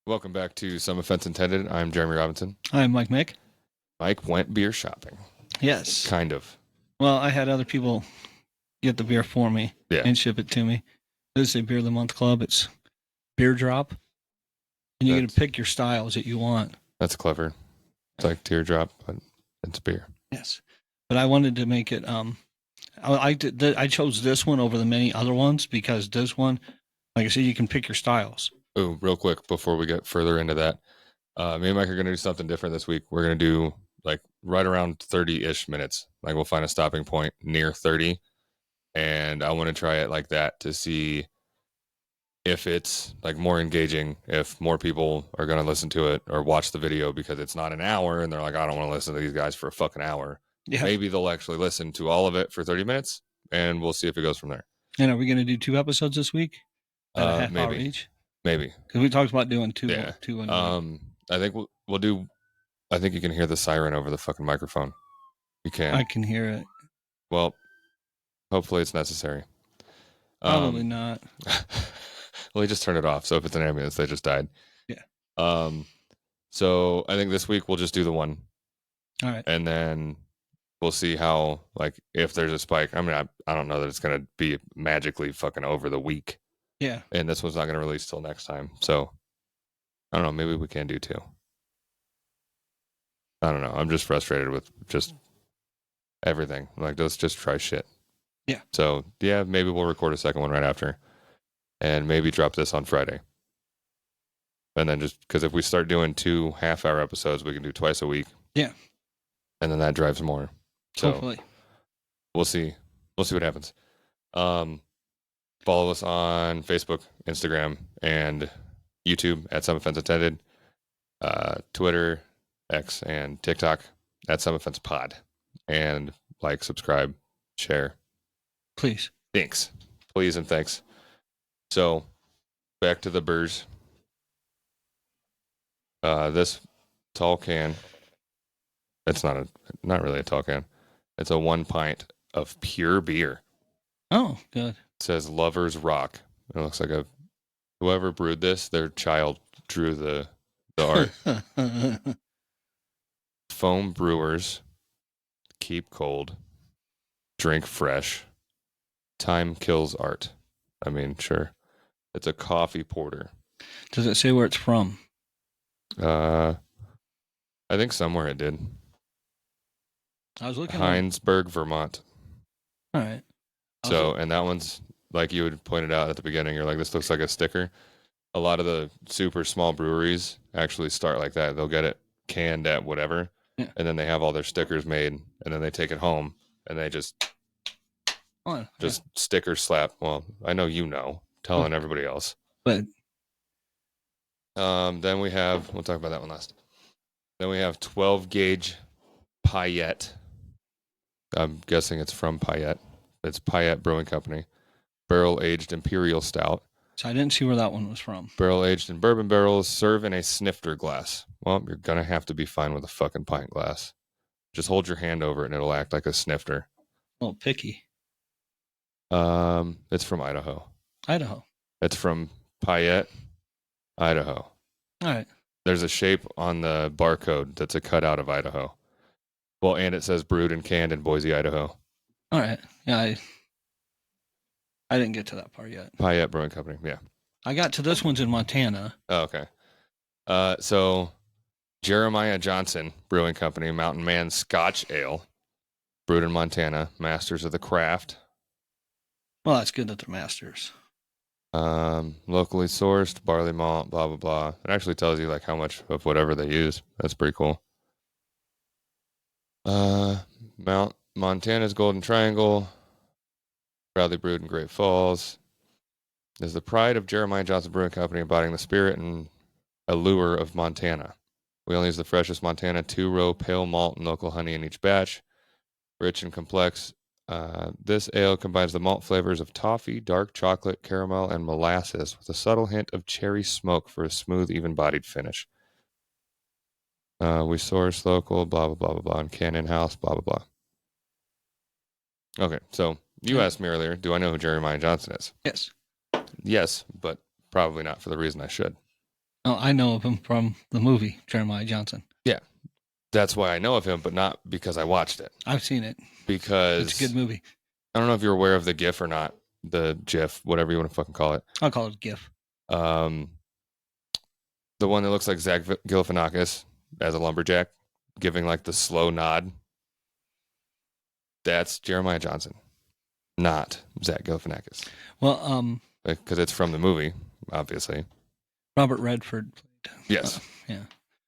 Welcome back to Some Offense Intended. I'm Jeremy Robinson. I'm Mike Mick. Mike went beer shopping. Yes. Kind of. Well, I had other people get the beer for me and ship it to me. This is a Beer of the Month Club. It's Beer Drop. And you get to pick your styles that you want. That's clever. It's like Teardrop, but it's beer. Yes. But I wanted to make it, I chose this one over the many other ones because this one, like I said, you can pick your styles. Oh, real quick before we get further into that, me and Mike are going to do something different this week. We're going to do like right around 30-ish minutes. Like we'll find a stopping point near 30. And I want to try it like that to see if it's like more engaging, if more people are going to listen to it or watch the video because it's not an hour and they're like, I don't want to listen to these guys for a fucking hour. Yeah. Maybe they'll actually listen to all of it for 30 minutes and we'll see if it goes from there. And are we going to do 2 episodes this week? At a half hour each? Maybe. Because we talked about doing two. Yeah. Two I think we'll do, I think you can hear the siren over the fucking microphone. You can. I can hear it. Well, hopefully it's necessary. Probably not. Well, he just turned it off. So if it's an ambulance, they just died. Yeah. So I think this week we'll just do the one. All right. And then we'll see how, like, if there's a spike. I mean, I don't know that it's going to be magically fucking over the week. Yeah. And this one's not going to release till next time. So I don't know. Maybe we can do 2. I don't know. I'm just frustrated with just everything. Like, let's just try shit. Yeah. So, yeah, maybe we'll record a second one right after. And maybe drop this on Friday. And then just because if we start doing 2 half-hour episodes, we can do twice a week. Yeah. And then that drives more. So hopefully. We'll see. We'll see what happens. Follow us on Facebook, Instagram, and YouTube at Some Offense Intended. Twitter, X, and TikTok at Some Offense Pod. And like, subscribe, share. Please. Thanks. Please and thanks. So, back to the burrs. This tall can, it's not really a tall can. It's a 1 pint of pure beer. Oh, good. It says Lover's Rock. It looks like whoever brewed this, their child drew the art. Foam brewers, keep cold, drink fresh. Time kills art. I mean, sure. It's a coffee porter. Does it say where it's from? I think somewhere it did. I was looking. Heinsberg, Vermont. All right. So, and that one's like you had pointed out at the beginning. You're like, this looks like a sticker. A lot of the super small breweries actually start like that. They'll get it canned at whatever, and then they have all their stickers made, and then they take it home and they just sticker slap. Well, I know telling everybody else. But then we have, we'll talk about that one last. Then we have 12 gauge Payette. I'm guessing it's from Payette. It's Payette Brewing Company. Barrel aged Imperial Stout. So I didn't see where that one was from. Barrel aged in bourbon barrels. Serve in a snifter glass. Well, you're gonna have to be fine with a fucking pint glass. Just hold your hand over it and it'll act like a snifter. A little picky. It's from Idaho. Idaho. It's from Payette, Idaho. All right. There's a shape on the barcode that's a cutout of Idaho. Well, and it says brewed and canned in Boise, Idaho. All right. Yeah, I didn't get to that part yet. Payette Brewing Company, yeah. I got to this one's in Montana. Oh, okay. So Jeremiah Johnson Brewing Company, Mountain Man Scotch Ale, brewed in Montana, masters of the craft. Well, that's good that they're masters. Locally sourced, barley malt, blah, blah, blah. It actually tells you like how much of whatever they use. That's pretty cool. Montana's Golden Triangle, proudly brewed in Great Falls, is the pride of Jeremiah Johnson Brewing Company, embodying the spirit and allure of Montana. We only use the freshest Montana 2-row pale malt and local honey in each batch. Rich and complex, this ale combines the malt flavors of toffee, dark chocolate, caramel, and molasses with a subtle hint of cherry smoke for a smooth, even-bodied finish. We source local, blah, blah, blah, blah, blah, and can in-house, blah, blah, blah. Okay, so you asked me earlier, do I know who Jeremiah Johnson is? Yes. Yes, but probably not for the reason I should. Oh, I know of him from the movie Jeremiah Johnson. Yeah, that's why I know of him, but not because I watched it. I've seen it. Because it's a good movie. I don't know if you're aware of the GIF or not. The GIF, whatever you want to fucking call it. I'll call it GIF. The one that looks like Zach Galifianakis as a lumberjack, giving like the slow nod. That's Jeremiah Johnson, not Zach Galifianakis. Well, because it's from the movie, obviously. Robert Redford played. Yes. Yeah.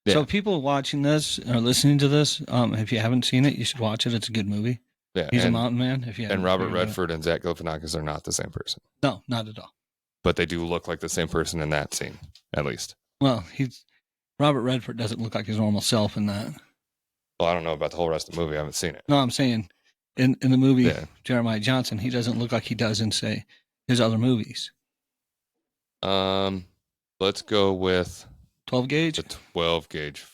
So people watching this or listening to this, if you haven't seen it, you should watch it. It's a good movie. Yeah, he's a mountain man. And Robert Redford and Zach Galifianakis are not the same person. No, not at all. But they do look like the same person in that scene, at least. Well, Robert Redford doesn't look like his normal self in that. Well, I don't know about the whole rest of the movie. I haven't seen it. No, I'm saying in the movie Jeremiah Johnson, he doesn't look like he does in, say, his other movies. Let's go with 12 gauge. The 12 gauge.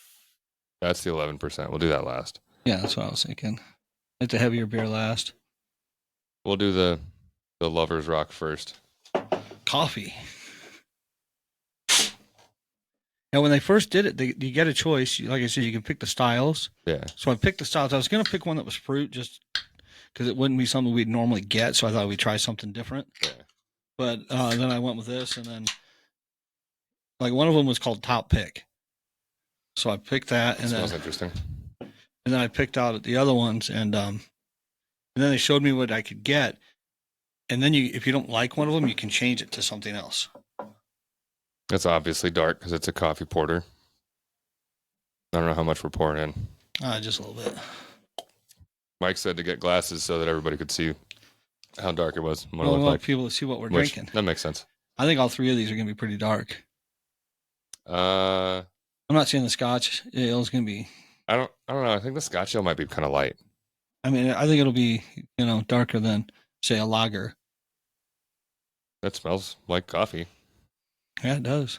That's the 11%. We'll do that last. Yeah, that's what I was thinking. Let the heavier beer last. We'll do the Lover's Rock first. Coffee. Now, when they first did it, you get a choice. Like I said, you can pick the styles. Yeah. So I picked the styles. I was going to pick one that was fruit just because it wouldn't be something we'd normally get. So I thought we'd try something different. Yeah. But then I went with this, and then like one of them was called Top Pick. So I picked that. And smells interesting. And then I picked out the other ones, and then they showed me what I could get. And then if you don't like one of them, you can change it to something else. It's obviously dark because it's a coffee porter. I don't know how much we're pouring in. Just a little bit. Mike said to get glasses so that everybody could see how dark it was. We want people to see what we're drinking. That makes sense. I think all three of these are going to be pretty dark. I'm not saying the Scotch ale is going to be. I don't know. I think the Scotch ale might be kind of light. I mean, I think it'll be darker than, say, a lager. That smells like coffee. Yeah, it does.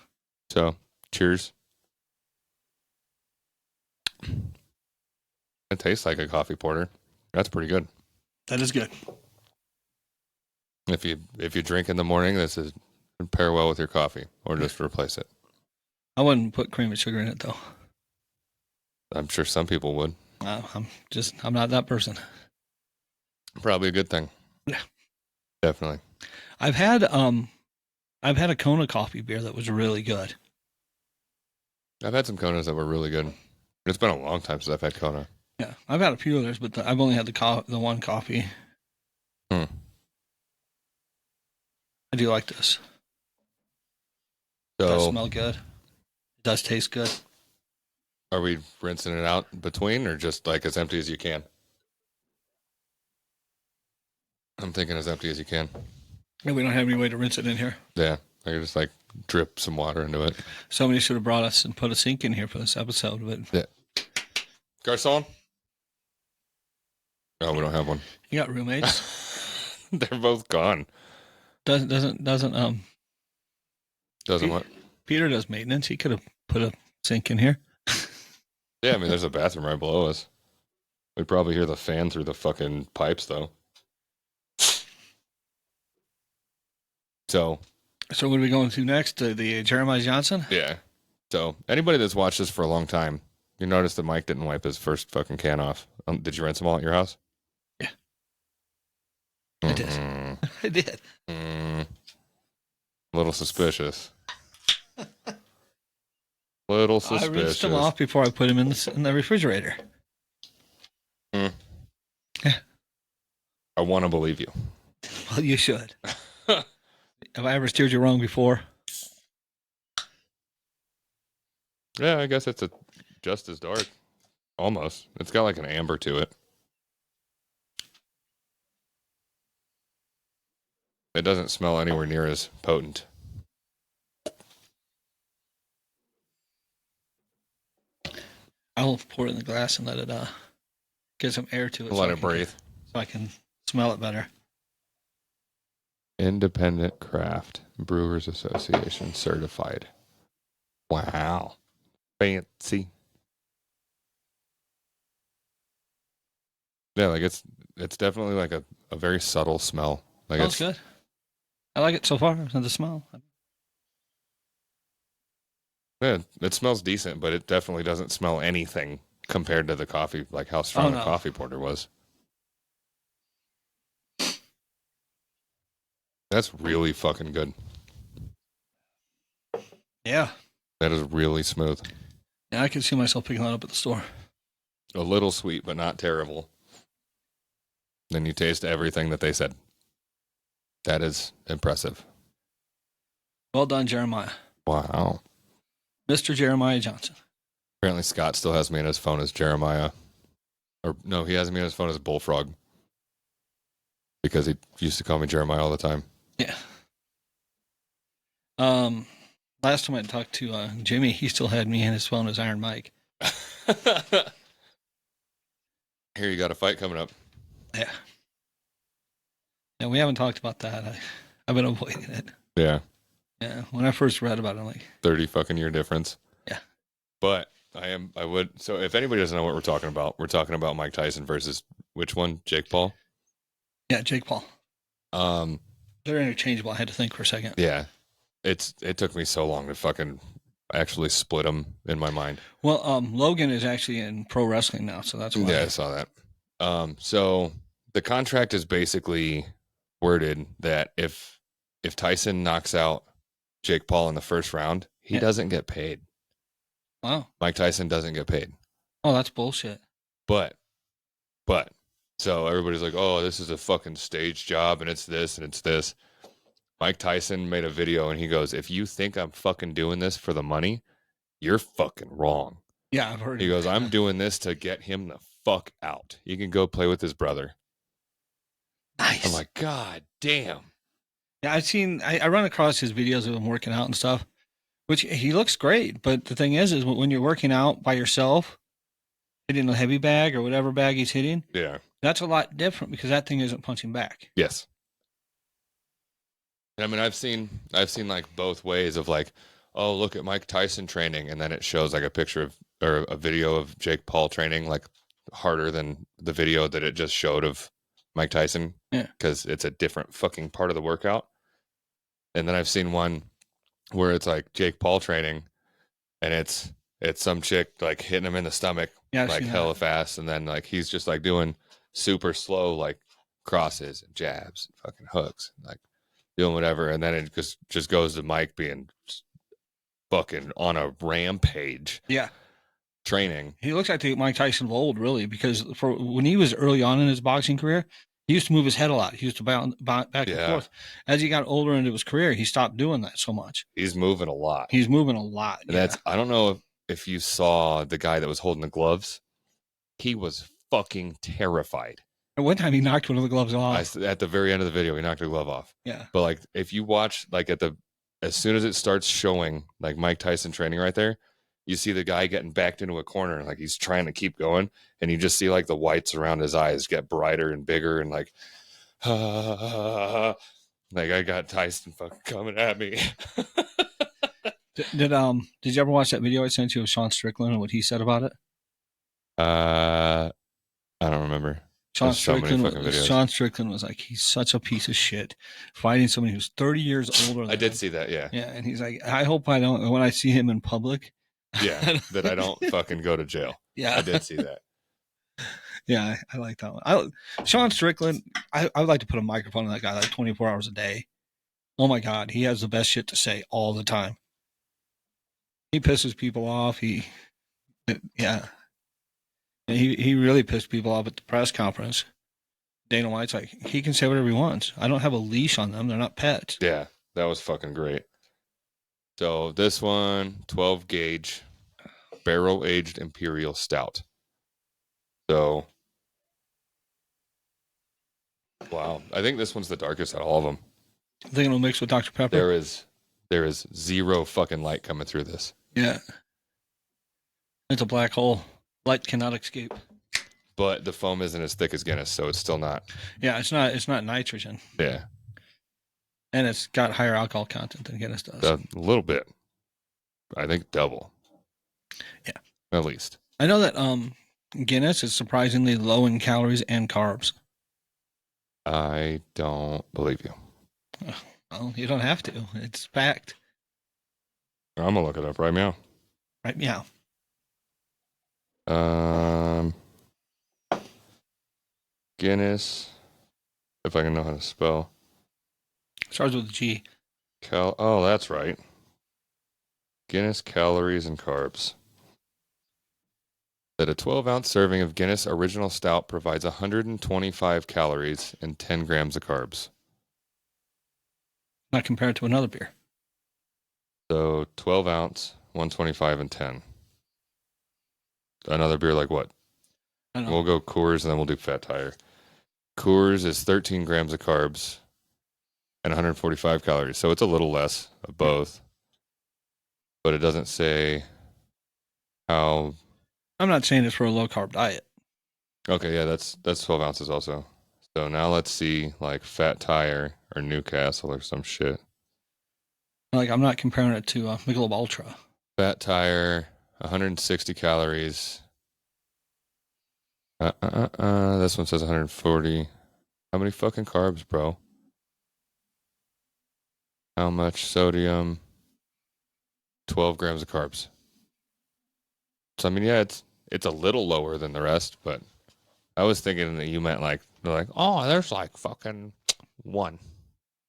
So, cheers. It tastes like a coffee porter. That's pretty good. That is good. If you drink in the morning, this is pair well with your coffee, or just replace it. I wouldn't put cream and sugar in it though. I'm sure some people would. I'm not that person. Probably a good thing. Yeah, definitely. I've had a Kona coffee beer that was really good. I've had some Konas that were really good. It's been a long time since I've had Kona. Yeah, I've had a few others, but I've only had the one coffee. I do like this. So, it does smell good. It does taste good. Are we rinsing it out between, or just like as empty as you can? I'm thinking as empty as you can. Yeah, we don't have any way to rinse it in here. Yeah, I could just like drip some water into it. Somebody should have brought us and put a sink in here for this episode, but yeah. Garcon? No, we don't have one. You got roommates? They're both gone. Doesn't what? Peter does maintenance. He could have put a sink in here. Yeah, I mean, there's a bathroom right below us. We'd probably hear the fan through the fucking pipes, though. So what are we going to next? The Jeremiah Johnson? Yeah. So anybody that's watched this for a long time, you notice that Mike didn't wipe his first fucking can off. Did you rinse them all at your house? Yeah. I did. I did. A little suspicious. Little suspicious. I rinsed them off before I put them in the refrigerator. Yeah. I want to believe you. Well, you should. Have I ever steered you wrong before? Yeah, I guess it's just as dark. Almost. It's got like an amber to it. It doesn't smell anywhere near as potent. I'll pour it in the glass and let it get some air to it. Let it breathe. So I can smell it better. Independent Craft Brewers Association certified. Wow. Fancy. Yeah, like it's definitely like a very subtle smell. Like Smells good. I like it so far. The smell. Yeah, it smells decent, but it definitely doesn't smell anything compared to the coffee, like how strong the coffee porter was. That's really fucking good. Yeah. That is really smooth. Yeah, I can see myself picking that up at the store. A little sweet, but not terrible. Then you taste everything that they said. That is impressive. Well done, Jeremiah. Wow. Mr. Jeremiah Johnson. Apparently Scott still has me in his phone as Jeremiah. Or no, he has me on his phone as Bullfrog. Because he used to call me Jeremiah all the time. Yeah. Last time I talked to Jimmy, he still had me in his phone as Iron Mike. Here, you got a fight coming up. Yeah. Yeah, we haven't talked about that. I've been avoiding it. Yeah. Yeah. When I first read about it, I'm like 30 fucking year difference. Yeah. But so if anybody doesn't know what we're talking about Mike Tyson versus which one? Jake Paul? Yeah, Jake Paul. They're interchangeable. I had to think for a second. Yeah. It took me so long to fucking actually split them in my mind. Well, Logan is actually in pro wrestling now, so that's why. Yeah, I saw that. So the contract is basically worded that if Tyson knocks out Jake Paul in the first round, he doesn't get paid. Wow. Mike Tyson doesn't get paid. Oh, that's bullshit. But so everybody's like, oh, this is a fucking stage job and it's this and it's this. Mike Tyson made a video and he goes, if you think I'm fucking doing this for the money, you're fucking wrong. Yeah, I've heard. He goes, I'm doing this to get him the fuck out. He can go play with his brother. Nice. I'm like, God damn. Yeah, I run across his videos of him working out and stuff, which he looks great. But the thing is when you're working out by yourself, hitting a heavy bag or whatever bag he's hitting, yeah, that's a lot different because that thing isn't punching back. Yes. I mean, I've seen like both ways of like, oh, look at Mike Tyson training, and then it shows like a picture of or a video of Jake Paul training like harder than the video that it just showed of Mike Tyson. Yeah, because it's a different fucking part of the workout. And then I've seen one where it's like Jake Paul training, and it's some chick like hitting him in the stomach like hella fast, and then like he's just like doing super slow like crosses and jabs, and fucking hooks, like doing whatever, and then it just goes to Mike being fucking on a rampage. Yeah, training. He looks like the Mike Tyson of old, really, because for when he was early on in his boxing career, he used to move his head a lot. He used to bounce back and forth. As he got older into his career, he stopped doing that so much. He's moving a lot. And that's I don't know if you saw the guy that was holding the gloves. He was fucking terrified. At one time, he knocked one of the gloves off. At the very end of the video, he knocked a glove off. Yeah. But like, if you watch, like as soon as it starts showing, like Mike Tyson training right there, you see the guy getting backed into a corner, like he's trying to keep going, and you just see like the whites around his eyes get brighter and bigger, and like, like I got Tyson fucking coming at me. Did you ever watch that video I sent you of Sean Strickland and what he said about it? I don't remember. Sean Strickland was like, he's such a piece of shit fighting somebody who's 30 years older than I did see that, yeah. Yeah, and he's like, I hope I don't, when I see him in public. Yeah, that I don't fucking go to jail. Yeah. I did see that. Yeah, I like that one. Sean Strickland, I would like to put a microphone on that guy like 24 hours a day. Oh my God, he has the best shit to say all the time. He pisses people off. He really pissed people off at the press conference. Dana White's like, he can say whatever he wants. I don't have a leash on them. They're not pets. Yeah, that was fucking great. So this one, 12 gauge, barrel aged imperial stout. So, wow, I think this one's the darkest out of all of them. I think it'll mix with Dr. Pepper. There is zero fucking light coming through this. Yeah, it's a black hole. Light cannot escape. But the foam isn't as thick as Guinness, so it's still not. Yeah, it's not nitrogen. Yeah. And it's got higher alcohol content than Guinness does. A little bit. I think double. Yeah. At least. I know that Guinness is surprisingly low in calories and carbs. I don't believe you. Well, you don't have to. It's fact. I'm going to look it up right now. Right? Yeah. Um, Guinness, if I can know how to spell. Starts with a G. Oh, that's right. Guinness calories and carbs. That a 12-ounce serving of Guinness Original Stout provides 125 calories and 10 grams of carbs. Not compared to another beer. So 12 ounce, 125 and 10. Another beer like what? I know. We'll go Coors and then we'll do Fat Tire. Coors is 13 grams of carbs and 145 calories. So it's a little less of both, but it doesn't say how. I'm not saying it's for a low carb diet. Okay, yeah, that's 12 ounces also. So now let's see like Fat Tire or Newcastle or some shit. Like, I'm not comparing it to Michelob Ultra. Fat Tire, 160 calories. This one says 140. How many fucking carbs, bro? How much sodium? 12 grams of carbs. So I mean, yeah, it's a little lower than the rest, but I was thinking that you meant like they're like, oh, there's like fucking one.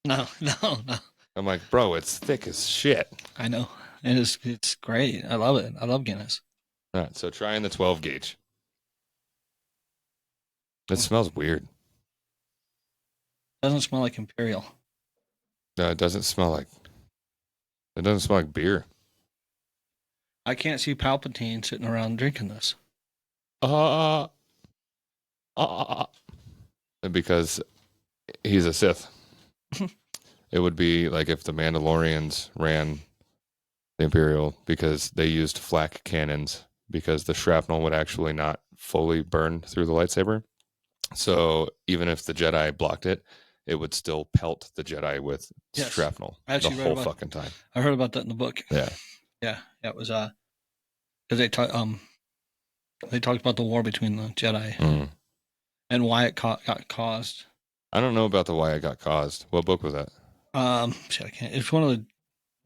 No, no, no. I'm like, bro, it's thick as shit. I know. It's great. I love it. I love Guinness. All right, so trying the 12 gauge. It smells weird. Doesn't smell like Imperial. No, it doesn't smell like. It doesn't smell like beer. I can't see Palpatine sitting around drinking this. Uh, uh, because he's a Sith. It would be like if the Mandalorians ran the Imperial because they used flak cannons because the shrapnel would actually not fully burn through the lightsaber. So even if the Jedi blocked it, it would still pelt the Jedi with Yes. shrapnel I the actually read whole about fucking time. I heard about that in the book. Yeah. Yeah. It was because they talked about the war between the Jedi and why it got caused. I don't know about the why it got caused. What book was that? Shit, I can't. It's one of the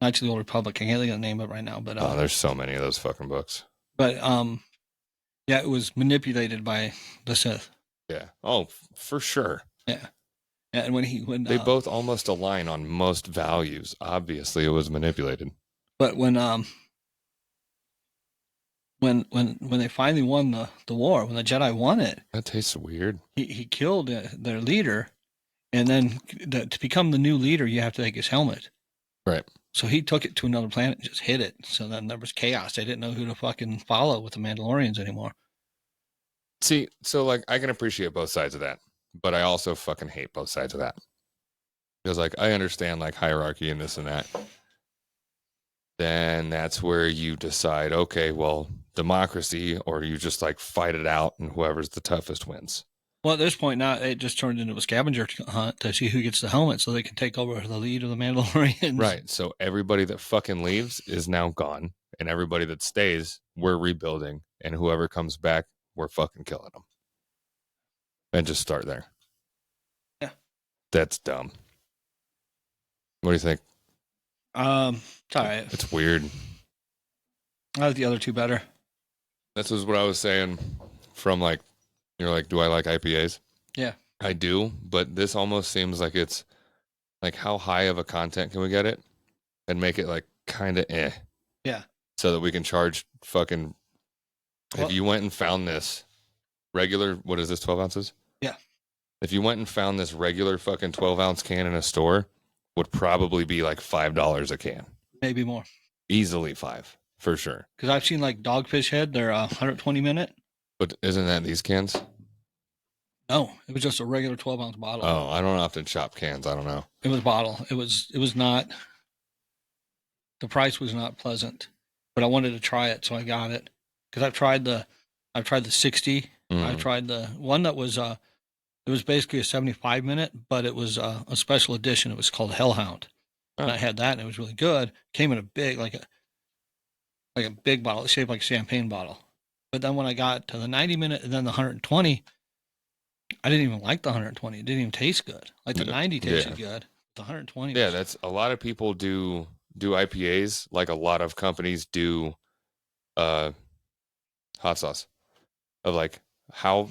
Knights of the Old Republic. I can't think of the name of it right now, but Oh, there's so many of those fucking books. but yeah, it was manipulated by the Sith. Yeah. Oh, for sure. Yeah. And when They both almost align on most values. Obviously, it was manipulated. but when they finally won the war, when the Jedi won it, That tastes weird. he killed their leader, and then to become the new leader, you have to take his helmet. Right. So he took it to another planet and just hid it. So then there was chaos. They didn't know who to fucking follow with the Mandalorians anymore. See, so like I can appreciate both sides of that, but I also fucking hate both sides of that. Because like I understand like hierarchy and this and that. Then that's where you decide, okay, well, democracy, or you just like fight it out and whoever's the toughest wins. Well, at this point now, it just turned into a scavenger hunt to see who gets the helmet so they can take over the lead of the Mandalorians. Right. So everybody that fucking leaves is now gone. And everybody that stays, we're rebuilding. And whoever comes back, we're fucking killing them. And just start there. Yeah. That's dumb. What do you think? It's all right. It's weird. I like the other two better. This is what I was saying from like, you're like, do I like IPAs? Yeah. I do, but this almost seems like it's like how high of a content can we get it and make it like kind of Yeah. so that we can charge fucking. Well, if you went and found this regular, what is this, 12 ounces? Yeah. If you went and found this regular fucking 12-ounce can in a store, would probably be like $5 a can. Maybe more. Easily $5 for sure. Because I've seen like Dogfish Head, they're 120 minute. But isn't that these cans? No, it was just a regular 12-ounce bottle. Oh, I don't often shop cans. I don't know. It was a bottle. It was not. The price was not pleasant, but I wanted to try it, so I got it. Because I've tried the 60. I've tried the one that was it was basically a 75 minute, but it was a special edition. It was called Hellhound. Oh. And I had that, and it was really good. Came in a big like a big bottle, shaped like a champagne bottle. But then when I got to the 90 minute and then the 120, I didn't even like the 120. It didn't even taste good. Like the 90 tasted good. The 120. Yeah, that's a lot of people do IPAs like a lot of companies do hot sauce of like how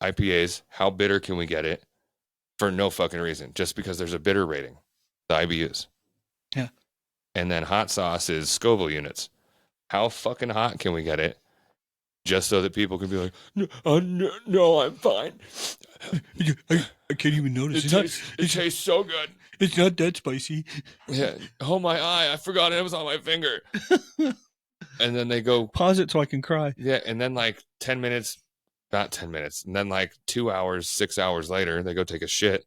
IPAs, how bitter can we get it for no fucking reason, just because there's a bitter rating, the IBUs. Yeah. And then hot sauce is Scoville units. How fucking hot can we get it just so that people can be like, no, I'm fine. I can't even notice. It tastes so good. It's not that spicy. Yeah. Oh, my eye. I forgot it was on my finger. And then they go. Pause it so I can cry. Yeah. And then like 10 minutes, not 10 minutes. And then like 2 hours, 6 hours later, they go take a shit.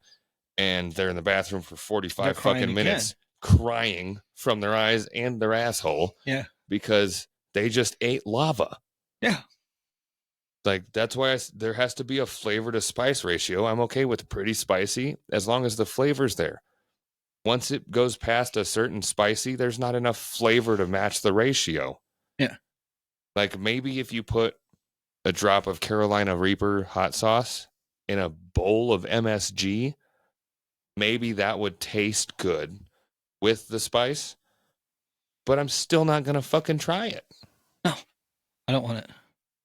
And they're in the bathroom for 45 fucking minutes crying from their eyes and their asshole. Yeah. Because they just ate lava. Yeah. Like, that's why there has to be a flavor to spice ratio. I'm okay with pretty spicy as long as the flavor's there. Once it goes past a certain spicy, there's not enough flavor to match the ratio. Yeah. Like, maybe if you put a drop of Carolina Reaper hot sauce in a bowl of MSG, maybe that would taste good with the spice, but I'm still not going to fucking try it. No, I don't want it.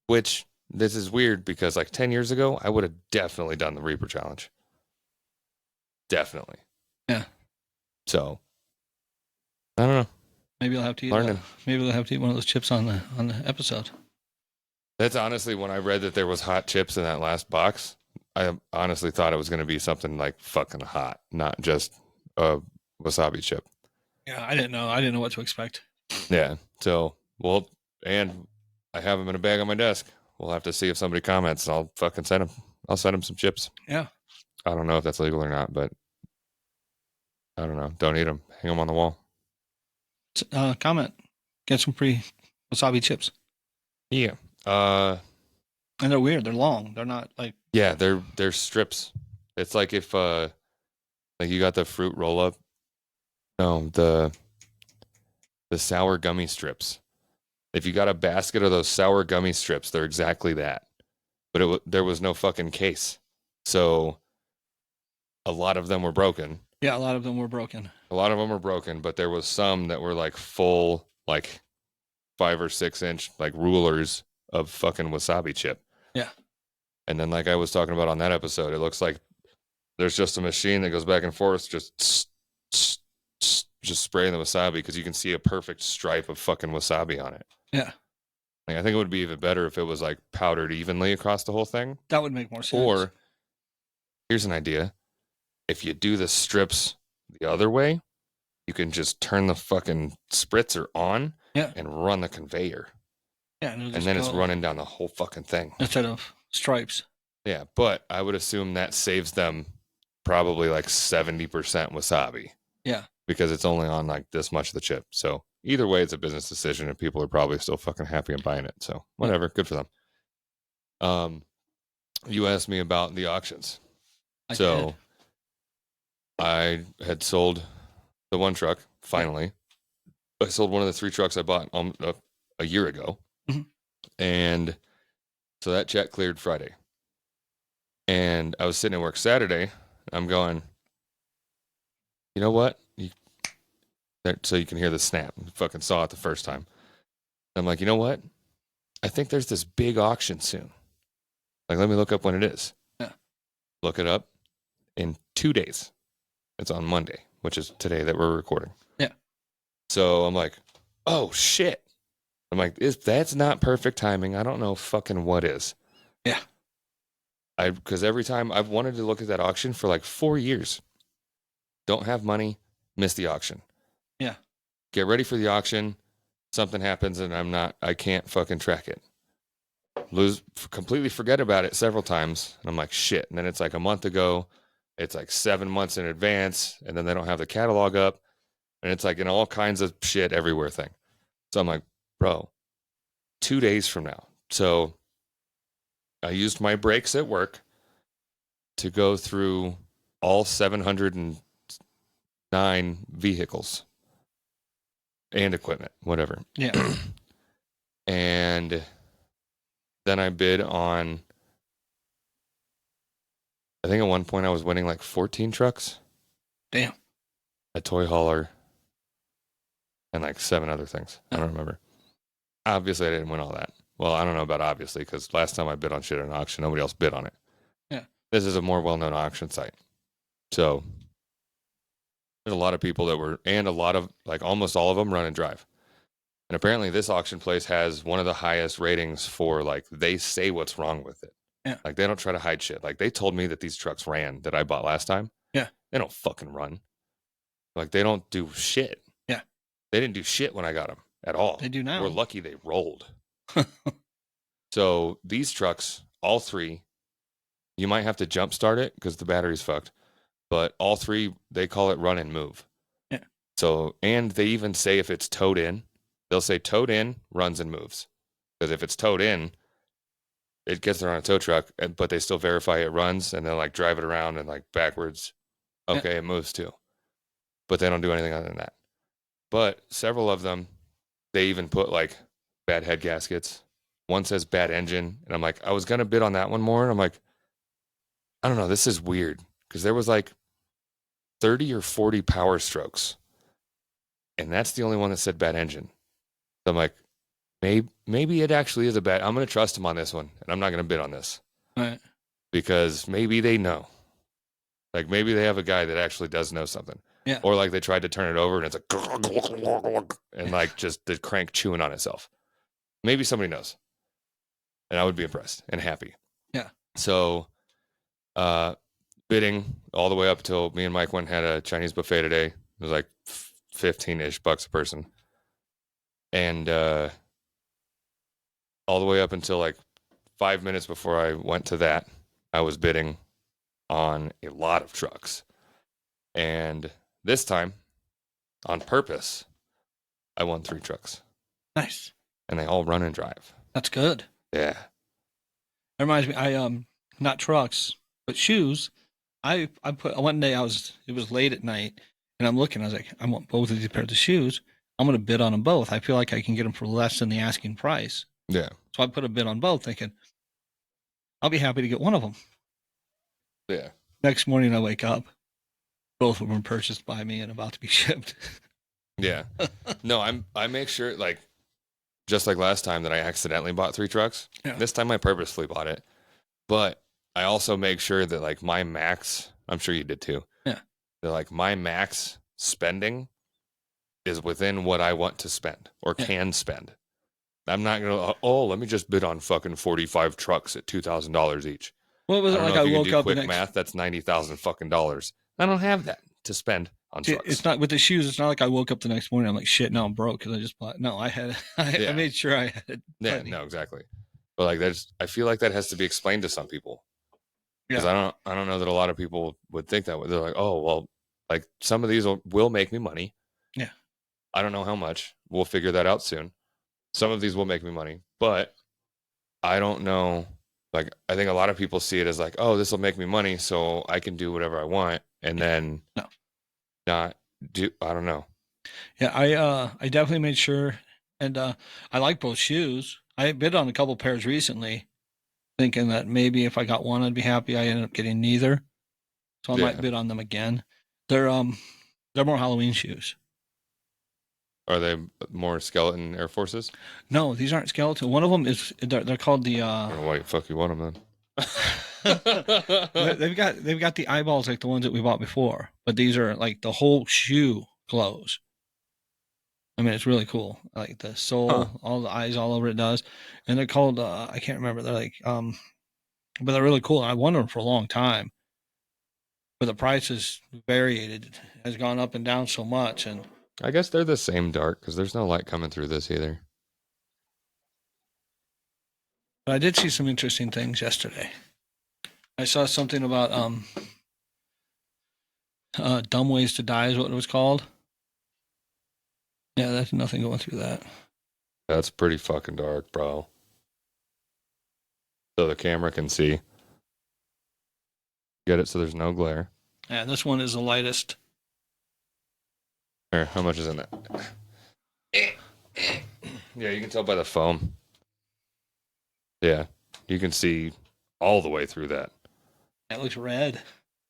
Which, this is weird because like 10 years ago, I would have definitely done the Reaper challenge. Definitely. Yeah. So, I don't know. Maybe I'll have to eat. Maybe I'll have to eat one of those chips on the episode. That's honestly, when I read that there was hot chips in that last box, I honestly thought it was going to be something like fucking hot, not just a wasabi chip. Yeah, I didn't know. I didn't know what to expect. Yeah. So, well, and I have them in a bag on my desk. We'll have to see if somebody comments. I'll fucking send them. I'll send them some chips. Yeah. I don't know if that's legal or not, but I don't know. Don't eat them. Hang them on the wall. Comment. Get some free wasabi chips. Yeah. And they're weird. They're long. They're not like. Yeah, they're strips. It's like if like you got the fruit roll up. No, the sour gummy strips. If you got a basket of those sour gummy strips, they're exactly that. But there was no fucking case. So a lot of them were broken. Yeah, a lot of them were broken. A lot of them were broken, but there was some that were like full, like 5 or 6 inch, like rulers of fucking wasabi chip. Yeah. And then, like I was talking about on that episode, it looks like there's just a machine that goes back and forth, just spraying the wasabi because you can see a perfect stripe of fucking wasabi on it. Yeah. Like, I think it would be even better if it was like powdered evenly across the whole thing. That would make more sense. Or, here's an idea. If you do the strips the other way, you can just turn the fucking spritzer on and run the conveyor. Yeah. And then it's running down the whole fucking thing. Instead of stripes. Yeah, but I would assume that saves them probably like 70% wasabi. Yeah. Because it's only on like this much of the chip. So either way, it's a business decision and people are probably still fucking happy and buying it. So whatever, good for them. You asked me about the auctions. I did. I had sold the one truck, finally. I sold one of the 3 trucks I bought a year ago. Mm-hmm. And so that check cleared Friday. And I was sitting at work Saturday. I'm going, you know what? So you can hear the snap. You fucking saw it the first time. I'm like, you know what? I think there's this big auction soon. Like, let me look up when it is. Yeah. Look it up in 2 days. It's on Monday, which is today that we're recording. Yeah. So I'm like, oh shit. I'm like, that's not perfect timing. I don't know fucking what is. Yeah. Because every time I've wanted to look at that auction for like 4 years. Don't have money, miss the auction. Yeah. Get ready for the auction. Something happens and I can't fucking track it. Completely forget about it several times. And I'm like, shit. And then it's like a month ago. It's like 7 months in advance. And then they don't have the catalog up. And it's like in all kinds of shit everywhere thing. So I'm like, bro, 2 days from now. So I used my breaks at work to go through all 709 vehicles and equipment, whatever. Yeah. And then I bid on, I think at one point I was winning like 14 trucks. Damn. A toy hauler and like 7 other things. I don't remember. obviously I didn't win all that. Well, I don't know about obviously, because last time I bid on shit at an auction, nobody else bid on it. Yeah. This is a more well-known auction site. So there's a lot of people that were, and a lot of, like almost all of them run and drive. And apparently this auction place has one of the highest ratings for, like, they say what's wrong with it. Yeah. Like, they don't try to hide shit. Like, they told me that these trucks ran that I bought last time. Yeah. They don't fucking run. Like, they don't do shit. Yeah. They didn't do shit when I got them at all. They do now. We're lucky they rolled. So these trucks, all three, you might have to jump start it because the battery's fucked. But all three, they call it run and move. Yeah. So, and they even say if it's towed in, they'll say towed in, runs and moves. Because if it's towed in, it gets there on a tow truck, but they still verify it runs, and they'll like drive it around and like backwards. Okay, It moves too. But they don't do anything other than that. But several of them, they even put like bad head gaskets. One says bad engine. And I'm like, I was going to bid on that one more. And I'm like, I don't know. This is weird. Because there was like 30 or 40 power strokes. And that's the only one that said bad engine. So I'm like, maybe it actually is a bad. I'm going to trust them on this one. And I'm not going to bid on this. Right. Because maybe they know. Like maybe they have a guy that actually does know something. Yeah. Or like they tried to turn it over and it's like, and like just the crank chewing on itself. Maybe somebody knows. And I would be impressed and happy. Yeah. So, bidding all the way up till me and Mike went and had a Chinese buffet today. It was like 15-ish bucks a person. And all the way up until like 5 minutes before I went to that, I was bidding on a lot of trucks. And this time, on purpose, I won 3 trucks. Nice. And they all run and drive. That's good. Yeah. That reminds me, not trucks, but shoes. I put one day it was late at night and I'm looking, I was like, I want both of these pairs of shoes. I'm going to bid on them both. I feel like I can get them for less than the asking price. Yeah. So I put a bid on both thinking, I'll be happy to get one of them. Yeah. Next morning I wake up, both of them purchased by me and about to be shipped. Yeah. No, I make sure, like, just like last time that I accidentally bought 3 trucks. Yeah. This time I purposefully bought it. But I also make sure that like my max, I'm sure you did too. Yeah. That like my max spending is within what I want to spend or can spend. I'm not going to, let me just bid on fucking 45 trucks at $2,000 each. What was it like? I woke up quick math. That's $90,000 fucking dollars. I don't have that to spend on trucks. It's not with the shoes. It's not like I woke up the next morning. I'm like, shit, now I'm broke because I just bought. No, I made sure I had. Yeah, no, exactly. But like, I feel like that has to be explained to some people. Because I don't know that a lot of people would think that way. They're like, oh, well, like some of these will make me money. Yeah. I don't know how much. We'll figure that out soon. Some of these will make me money, but I don't know. Like, I think a lot of people see it as like, oh, this will make me money, so I can do whatever I want, and then not do. I don't know. Yeah, I definitely made sure, and I like both shoes. I bid on a couple pairs recently, thinking that maybe if I got one, I'd be happy. I ended up getting neither, so I might bid on them again. They're more Halloween shoes. Are they more skeleton Air Forces? No, these aren't skeleton. One of them is they're called the. I don't know why the fuck you want them then. they've got the eyeballs like the ones that we bought before, but these are like the whole shoe glows. I mean, it's really cool. Like the sole, all the eyes all over it does, and they're called. I can't remember. They're like, but they're really cool. I wore them for a long time, but the price has variated, has gone up and down so much, and. I guess they're the same dark because there's no light coming through this either. But I did see some interesting things yesterday. I saw something about dumb ways to die is what it was called. Yeah, there's nothing going through that. That's pretty fucking dark, bro. So the camera can see. Get it so there's no glare. Yeah, this one is the lightest. Here, how much is in that? Yeah, you can tell by the foam. Yeah, you can see all the way through that. That looks red.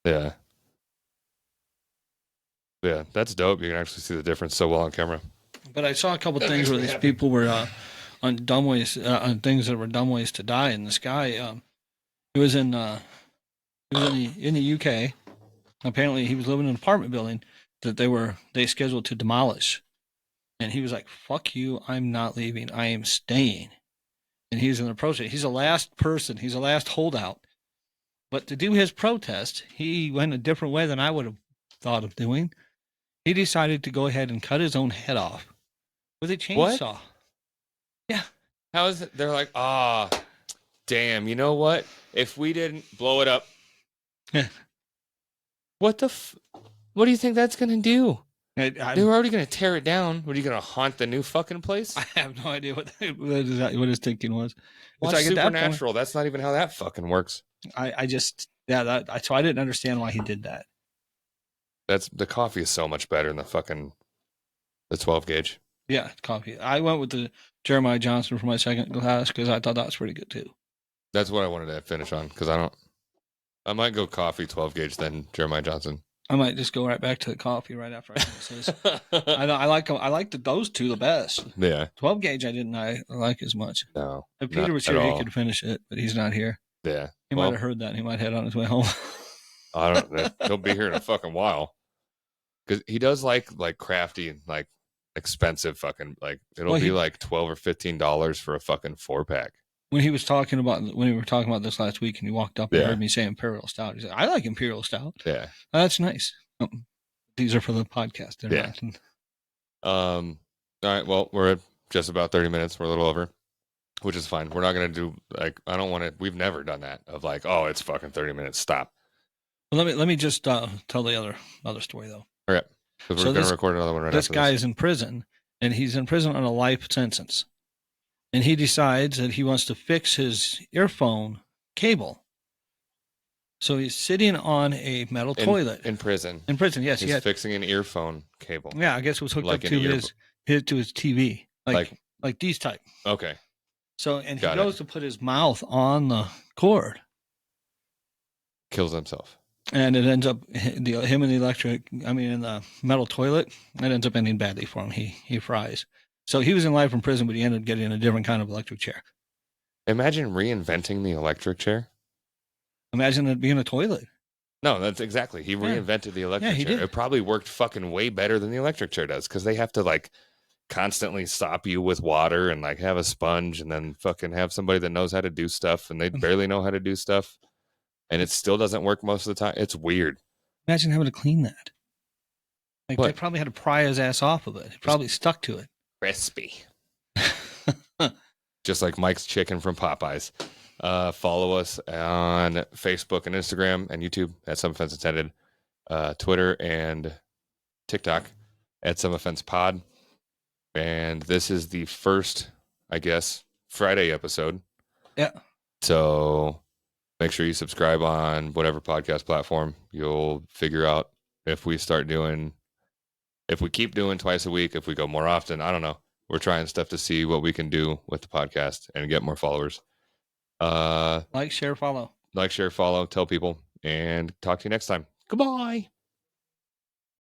Yeah. Yeah, that's dope. You can actually see the difference so well on camera. But I saw a couple things where these people were on dumb ways, on things that were dumb ways to die. And this guy, he was in the UK. Apparently, he was living in an apartment building that they scheduled to demolish, and he was like, "Fuck you! I'm not leaving. I am staying." And he's in the protest. He's the last person. He's the last holdout. But to do his protest, he went a different way than I would have thought of doing. He decided to go ahead and cut his own head off with a chainsaw. What? Yeah. How is it? They're like, damn, you know what? If we didn't blow it up, what do you think that's going to do? They were already going to tear it down. What, are you going to haunt the new fucking place? I have no idea what his thinking was. Watch like Supernatural. That's not even how that fucking works. So I didn't understand why he did that. The coffee is so much better than the 12 gauge. Yeah, coffee. I went with the Jeremiah Johnson for my second glass because I thought that was pretty good too. That's what I wanted to finish on because I might go coffee 12 gauge then Jeremiah Johnson. I might just go right back to the coffee right after I finish this. I like those two the best. Yeah. 12 gauge I didn't like as much. No. If Peter was here, he could finish it, but he's not here. Yeah. He might have heard that. And he might head on his way home. I don't know. He'll be here in a fucking while. Because he does like crafty and like expensive fucking it'll be like $12 or $15 for a fucking 4-pack. When we were talking about this last week, and he walked up and heard me say Imperial Stout, he said, "I like Imperial Stout." Yeah, that's nice. These are for the podcast. They're not. All right. Well, we're at just about 30 minutes. We're a little over, which is fine. We're not gonna do I don't want to. We've never done that of like, oh, it's fucking 30 minutes. Stop. Well, let me just tell the other story though. All right. Because we're gonna record another one right after this. This guy is in prison, and he's in prison on a life sentence. And he decides that he wants to fix his earphone cable. So he's sitting on a metal toilet. In prison. In prison, yes. He's fixing an earphone cable. Yeah, I guess it was hooked up to his TV. Like these type. Okay. So, and he goes to put his mouth on the cord. Kills himself. And it ends up, in the metal toilet, it ends up ending badly for him. He fries. So he was in life in prison, but he ended up getting a different kind of electric chair. Imagine reinventing the electric chair. Imagine it being a toilet. No, that's exactly. He reinvented the electric chair. Did. It probably worked fucking way better than the electric chair does because they have to like constantly stop you with water and like have a sponge and then fucking have somebody that knows how to do stuff and they barely know how to do stuff. And it still doesn't work most of the time. It's weird. Imagine having to clean that. Like they probably had to pry his ass off of it. It probably stuck to it. Crispy. Just like Mike's chicken from Popeyes. Follow us on Facebook and Instagram and YouTube at Some Offense Intended. Twitter and TikTok at Some Offense Pod. And this is the first, I guess, Friday episode. Yeah. So make sure you subscribe on whatever podcast platform. You'll figure out if we keep doing twice a week, if we go more often, I don't know. We're trying stuff to see what we can do with the podcast and get more followers. Like, share, follow. Tell people, and talk to you next time. Goodbye.